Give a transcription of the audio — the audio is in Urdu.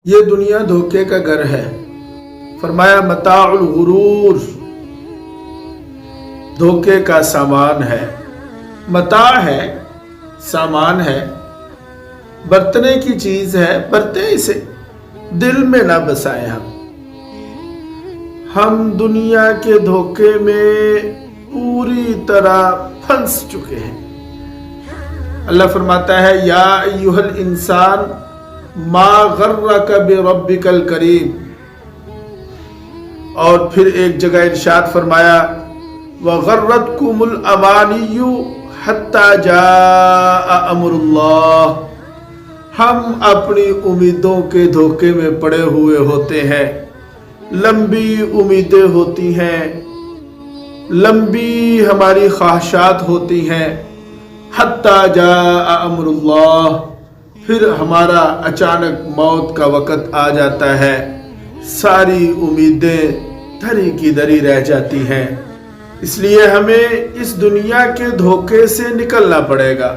یہ دنیا دھوکے کا گھر ہے۔ فرمایا متاع الغرور، دھوکے کا سامان ہے۔ متاع ہے، سامان ہے، برتنے کی چیز ہے، برتے اسے، دل میں نہ بسائیں۔ ہم دنیا کے دھوکے میں پوری طرح پھنس چکے ہیں۔ اللہ فرماتا ہے یا ایھا الانسان ما غرک بربک الکریم، اور پھر ایک جگہ ارشاد فرمایا وغرتکم الامانی حتی جاء امر اللہ۔ ہم اپنی امیدوں کے دھوکے میں پڑے ہوئے ہوتے ہیں، لمبی امیدیں ہوتی ہیں، لمبی ہماری خواہشات ہوتی ہیں، حتی جاء امر اللہ، پھر ہمارا اچانک موت کا وقت آ جاتا ہے، ساری امیدیں دھری کی دھری رہ جاتی ہیں۔ اس لیے ہمیں اس دنیا کے دھوکے سے نکلنا پڑے گا۔